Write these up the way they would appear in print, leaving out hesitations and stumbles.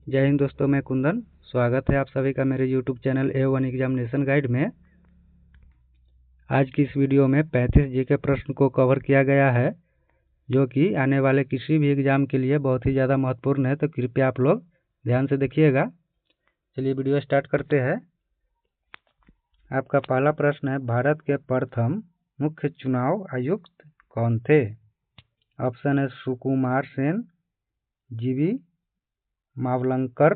जय हिंद दोस्तों, मैं कुंदन। स्वागत है आप सभी का मेरे YouTube channel A1 examination guide में। आज की इस वीडियो में 35 जीके प्रश्न को कवर किया गया है, जो कि आने वाले किसी भी एग्जाम के लिए बहुत ही ज़्यादा महत्वपूर्ण है, तो कृपया आप लोग ध्यान से देखिएगा। चलिए वीडियो स्टार्ट करते हैं। आपका पहला प्रश्न है, भारत के प्रथम मुख्य चुनाव आयुक्त कौन थे? ऑप्शन है सुकुमार सेन, जीवी मावलंकर,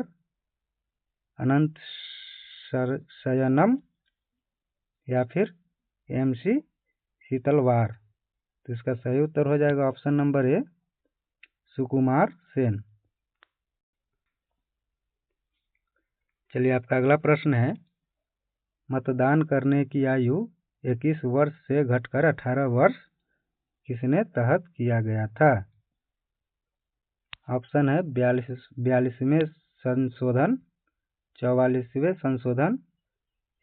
अनंत शयनम या फिर MC शीतलवार। तो इसका सही उत्तर हो जाएगा option number A, Sukumar Sen. चलिए आपका अगला प्रश्न है, मतदान करने की आयु 21 वर्ष से घटकर 18 वर्ष किसने तहत किया गया था? ऑप्शन है 42वें संशोधन, 44वें संशोधन,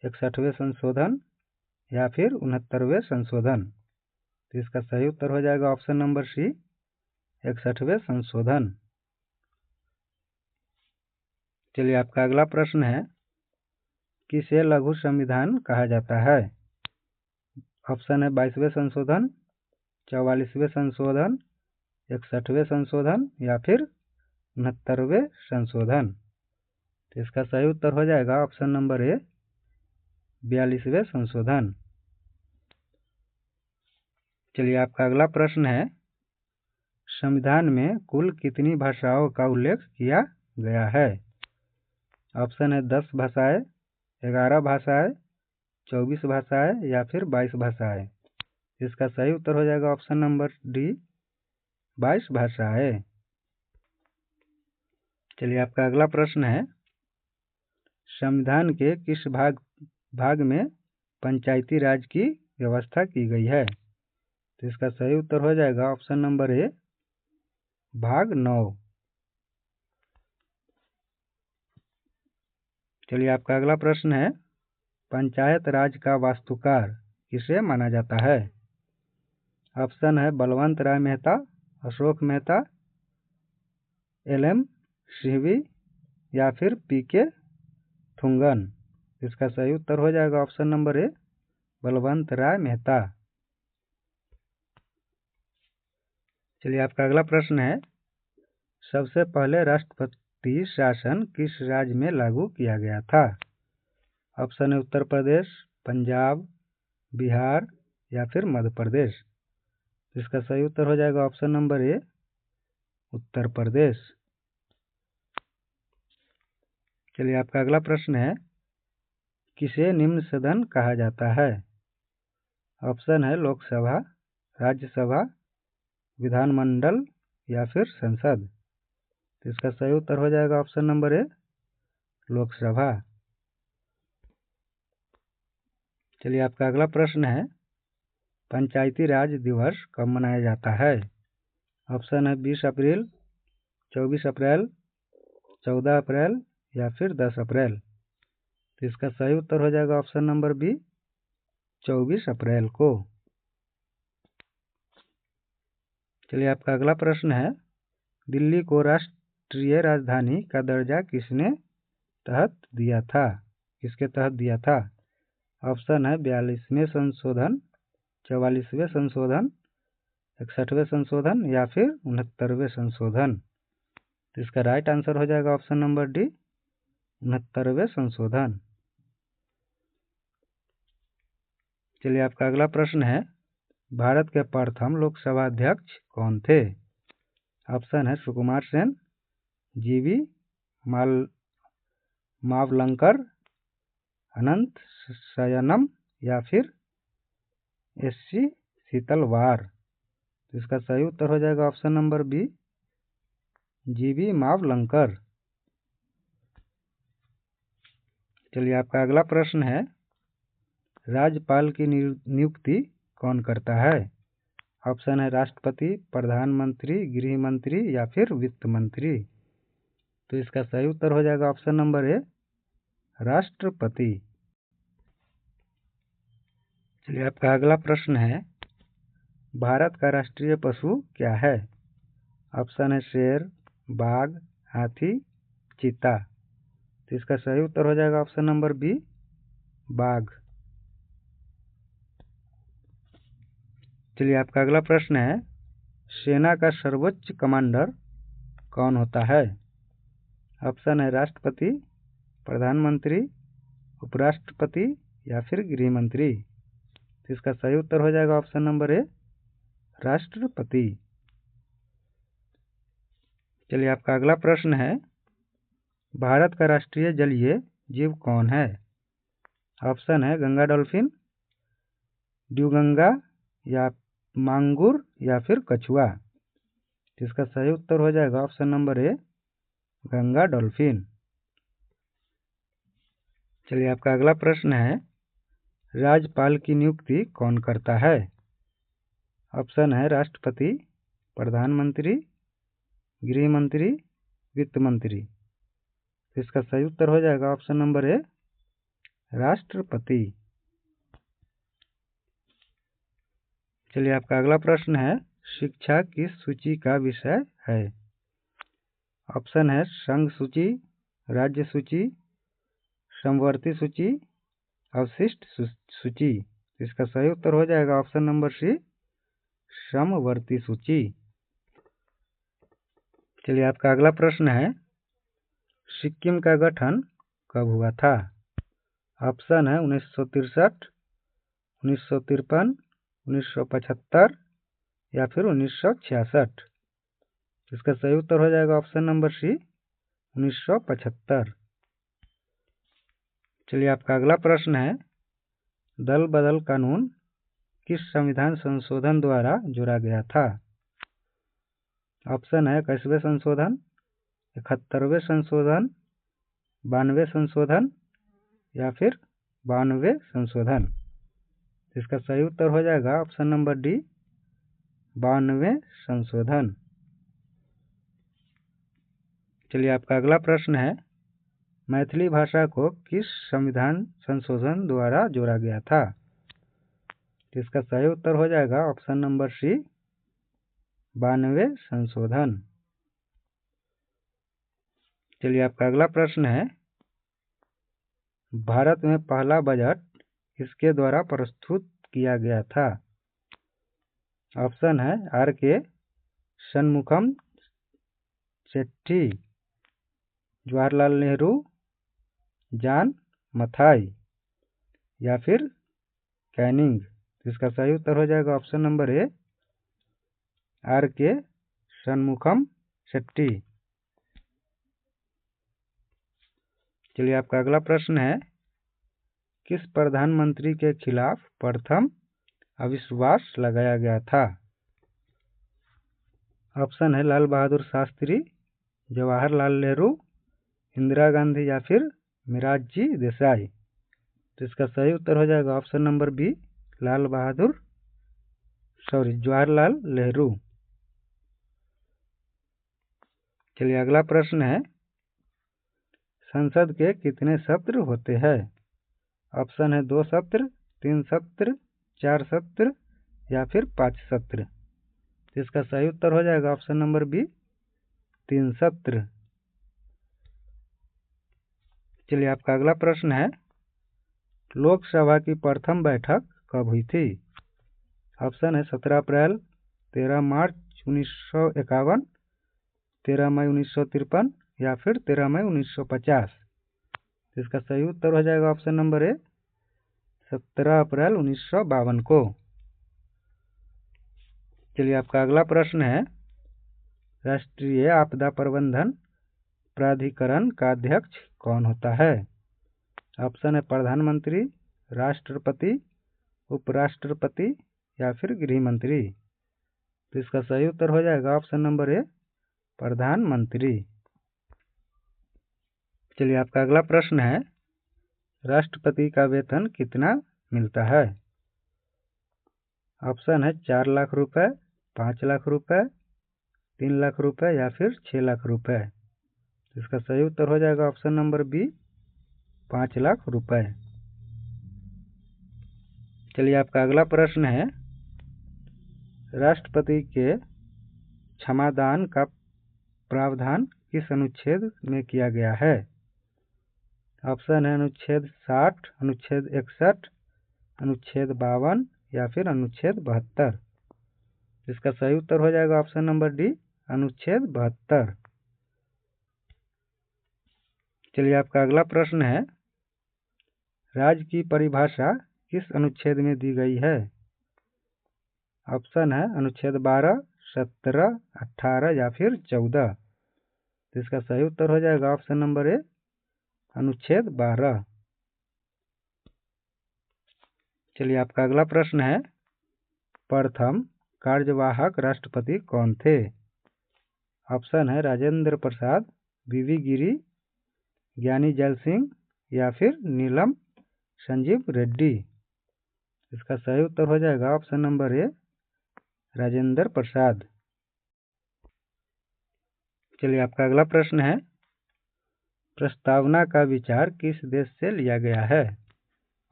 61वें संशोधन या फिर 69वें संशोधन। तो इसका सही उत्तर हो जाएगा ऑप्शन नंबर सी, 61वें संशोधन। चलिए आपका अगला प्रश्न है, किसे लघु संविधान कहा जाता है? ऑप्शन है 22वें संशोधन, 44वें संशोधन, 61वें संशोधन या फिर 69वें संशोधन। तो इसका सही उत्तर हो जाएगा ऑप्शन नंबर ए, 42वें संशोधन। चलिए आपका अगला प्रश्न है, संविधान में कुल कितनी भाषाओं का उल्लेख किया गया है? ऑप्शन है 10 भाषाएं, 11 भाषाएं, 24 भाषाएं या फिर 22 भाषाएं। इसका सही उत्तर हो जाएगा ऑप्शन नंबर डी, 22 भाषाएं। चलिए आपका अगला प्रश्न है, संविधान के किस भाग में पंचायती राज की व्यवस्था की गई है? तो इसका सही उत्तर हो जाएगा ऑप्शन नंबर ए, भाग 9। चलिए आपका अगला प्रश्न है, पंचायत राज का वास्तुकार किसे माना जाता है? ऑप्शन है बलवंत राय मेहता, अशोक मेहता, LM सिंघवी या फिर PK थुंगन। इसका सही उत्तर हो जाएगा ऑप्शन नंबर ए, बलवंत राय मेहता। चलिए आपका अगला प्रश्न है, सबसे पहले राष्ट्रपति शासन किस राज्य में लागू किया गया था? ऑप्शन है उत्तर प्रदेश, पंजाब, बिहार या फिर मध्य प्रदेश। इसका सही उत्तर हो जाएगा option number A, Uttar Pradesh. चलिए आपका अगला प्रश्न है, किसे निम्न सदन कहा जाता है? ऑप्शन है लोकसभा, राज्यसभा, विधानमंडल या फिर संसद। तो इसका सही उत्तर हो जाएगा ऑप्शन नंबर ए, लोकसभा। चलिए आपका अगला प्रश्न है, पंचायती राज दिवस कब मनाया जाता है? ऑप्शन है 20 अप्रैल, 24 अप्रैल, 14 अप्रैल या फिर 10 अप्रैल। तो इसका सही उत्तर हो जाएगा ऑप्शन नंबर बी, 24 अप्रैल को। चलिए आपका अगला प्रश्न है, दिल्ली को राष्ट्रीय राजधानी का दर्जा किसके तहत दिया था? ऑप्शन है 42वें संशोधन, 44वें संशोधन, 61वें संशोधन या फिर 69वें संशोधन। तो इसका राइट आंसर हो जाएगा ऑप्शन नंबर डी, 69वें संशोधन। चलिए आपका अगला प्रश्न है, भारत के प्रथम लोकसभा अध्यक्ष कौन थे? ऑप्शन है सुकुमार सेन, जीवी मावलंकर, अनंत शयनम या फिर SC शीतलवार। तो इसका सही उत्तर हो जाएगा ऑप्शन नंबर बी, जीवी मावलंकर। चलिए आपका अगला प्रश्न है, राज्यपाल की नियुक्ति कौन करता है? ऑप्शन है राष्ट्रपति, प्रधानमंत्री, गृह मंत्री या फिर वित्त मंत्री। तो इसका सही उत्तर हो जाएगा ऑप्शन नंबर ए, राष्ट्रपति। चलिए आपका अगला प्रश्न है, भारत का राष्ट्रीय पशु क्या है? ऑप्शन है शेर, बाघ, हाथी, चीता। तो इसका सही उत्तर हो जाएगा ऑप्शन नंबर बी, बाघ। चलिए आपका अगला प्रश्न है, सेना का सर्वोच्च कमांडर कौन होता है? ऑप्शन है राष्ट्रपति, प्रधानमंत्री, उपराष्ट्रपति या फिर गृह मंत्री। तो इसका सही उत्तर हो जाएगा ऑप्शन नंबर ए, राष्ट्रपति। चलिए आपका अगला प्रश्न है, भारत का राष्ट्रीय जलीय जीव कौन है? ऑप्शन है गंगा डॉल्फिन, ड्यूगंगा या मांगुर या फिर कछुआ। तो इसका सही उत्तर हो जाएगा option number A, Ganga dolphin. चलिए आपका अगला प्रश्न है, राज्यपाल की नियुक्ति कौन करता है? ऑप्शन है राष्ट्रपति, प्रधानमंत्री, गृह मंत्री, वित्त मंत्री। तो इसका सही उत्तर हो जाएगा ऑप्शन नंबर ए, राष्ट्रपति। चलिए आपका अगला प्रश्न है, शिक्षा किस सूची का विषय है? ऑप्शन है संघ सूची, राज्य सूची, समवर्ती सूची, अवशिष्ट सूची। इसका सही उत्तर हो जाएगा ऑप्शन नंबर सी, समवर्ती सूची। चलिए आपका अगला प्रश्न है, सिक्किम का गठन कब हुआ था? ऑप्शन है 1963, 1953, 1975 या फिर 1966। इसका सही उत्तर हो जाएगा ऑप्शन नंबर सी, 1975। चलिए आपका अगला प्रश्न है, दल बदल कानून किस संविधान संशोधन द्वारा जोड़ा गया था? ऑप्शन है 21वें संशोधन, 71वें संशोधन, 92वें संशोधन या फिर 92वें संशोधन। इसका सही उत्तर हो जाएगा ऑप्शन नंबर डी, 92वें संशोधन। चलिए आपका अगला प्रश्न है, मैथिली भाषा को किस संविधान संशोधन द्वारा जोड़ा गया था? इसका सही उत्तर हो जाएगा ऑप्शन नंबर सी, 92वें संशोधन। चलिए आपका अगला प्रश्न है, भारत में पहला बजट किसके द्वारा प्रस्तुत किया गया था? ऑप्शन है आर के षणमुखम चेट्टी, जवाहरलाल नेहरू, जॉन मथाई या फिर कैनिंग। इसका सही उत्तर हो जाएगा ऑप्शन नंबर ए, आर के षणमुखम चेट्टी। चलिए आपका अगला प्रश्न है, किस प्रधानमंत्री के खिलाफ प्रथम अविश्वास लगाया गया था? ऑप्शन है लाल बहादुर शास्त्री, जवाहरलाल नेहरू, इंदिरा गांधी या फिर मोरारजी देसाई। तो इसका सही उत्तर हो जाएगा option number B, Jawaharlal Nehru. चलिए अगला प्रश्न है, संसद के कितने सत्र होते हैं? ऑप्शन है 2 सत्र, 3 सत्र, 4 सत्र या फिर 5 सत्र। इसका सही उत्तर हो जाएगा ऑप्शन नंबर बी, 3 सत्र। चलिए आपका अगला प्रश्न है, लोकसभा की प्रथम बैठक कब हुई थी? ऑप्शन है 17 अप्रैल, 13 मार्च 1951, 13 मई 1953 या फिर 13 मई 1950। इसका सही उत्तर हो जाएगा ऑप्शन नंबर ए, 17 अप्रैल 1952 को। चलिए आपका अगला प्रश्न है, राष्ट्रीय आपदा प्रबंधन प्राधिकरण का अध्यक्ष कौन होता है? ऑप्शन है प्रधानमंत्री, राष्ट्रपति, उपराष्ट्रपति या फिर गृह मंत्री। तो इसका सही उत्तर हो जाएगा ऑप्शन नंबर ए, प्रधानमंत्री। चलिए आपका अगला प्रश्न है, राष्ट्रपति का वेतन कितना मिलता है? ऑप्शन है 4 लाख रुपए, 5 लाख रुपए, 3 लाख रुपए या फिर 6 लाख रुपए। इसका सही उत्तर हो जाएगा ऑप्शन नंबर बी, 5 लाख रुपए। चलिए आपका अगला प्रश्न है, राष्ट्रपति के क्षमादान का प्रावधान किस अनुच्छेद में किया गया है? ऑप्शन है अनुच्छेद 60, अनुच्छेद 61, अनुच्छेद 52 या फिर अनुच्छेद 72। इसका सही उत्तर हो जाएगा ऑप्शन नंबर डी, अनुच्छेद 72। चलिए आपका अगला प्रश्न है, राज्य की परिभाषा किस अनुच्छेद में दी गई है? ऑप्शन है अनुच्छेद 12, 17, 18 या फिर 14। तो इसका सही उत्तर हो जाएगा ऑप्शन नंबर ए, अनुच्छेद 12। चलिए आपका अगला प्रश्न है, प्रथम कार्यवाहक राष्ट्रपति कौन थे? ऑप्शन है राजेंद्र प्रसाद, वीवी गिरी, ज्ञानी जैल सिंह या फिर नीलम संजीव रेड्डी। इसका सही उत्तर हो जाएगा option number A, Rajendra Prasad. चलिए आपका अगला प्रश्न है, प्रस्तावना का विचार किस देश से लिया गया है?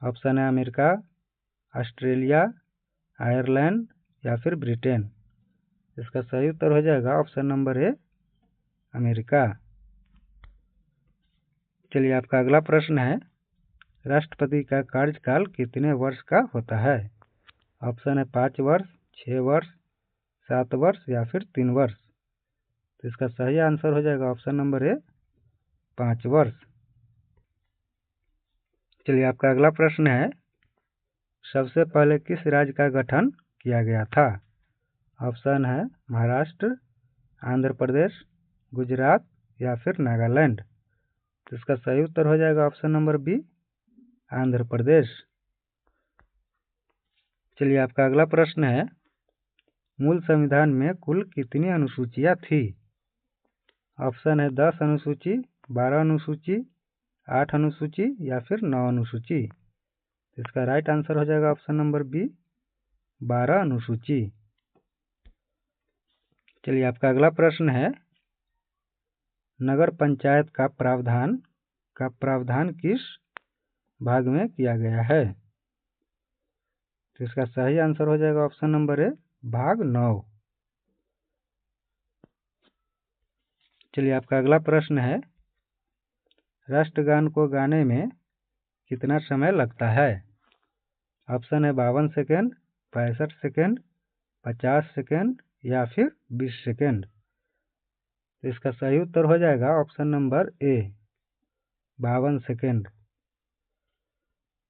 ऑप्शन है अमेरिका, ऑस्ट्रेलिया, आयरलैंड या फिर ब्रिटेन। इसका सही उत्तर हो जाएगा ऑप्शन नंबर ए, अमेरिका। चलिए आपका अगला प्रश्न है, राष्ट्रपति का कार्यकाल कितने वर्ष का होता है? ऑप्शन है 5 वर्ष, 6 वर्ष, 7 वर्ष या फिर 3 वर्ष। तो इसका सही आंसर हो जाएगा ऑप्शन नंबर ए, 5 वर्ष। चलिए आपका अगला प्रश्न है, सबसे पहले किस राज्य का गठन किया गया था? ऑप्शन है महाराष्ट्र, आंध्र प्रदेश, गुजरात या फिर नागालैंड। तो इसका सही उत्तर हो जाएगा option number B, Andhra Pradesh. चलिए आपका अगला प्रश्न है, मूल संविधान में कुल कितनी अनुसूचियां थी? ऑप्शन है 10 अनुसूची, 12 अनुसूची, 8 अनुसूची या फिर 9 अनुसूची। इसका राइट आंसर हो जाएगा ऑप्शन नंबर बी, 12 अनुसूची। चलिए आपका अगला प्रश्न है, नगर पंचायत का प्रावधान किस भाग में किया गया है? तो इसका सही आंसर हो जाएगा ऑप्शन नंबर ए, भाग 9। चलिए आपका अगला प्रश्न है, राष्ट्रगान को गाने में कितना समय लगता है? ऑप्शन है 52 सेकेंड, 65 सेकेंड, 50 सेकेंड या फिर 20 सेकेंड। तो इसका सही उत्तर हो जाएगा ऑप्शन नंबर ए, 52 सेकेंड।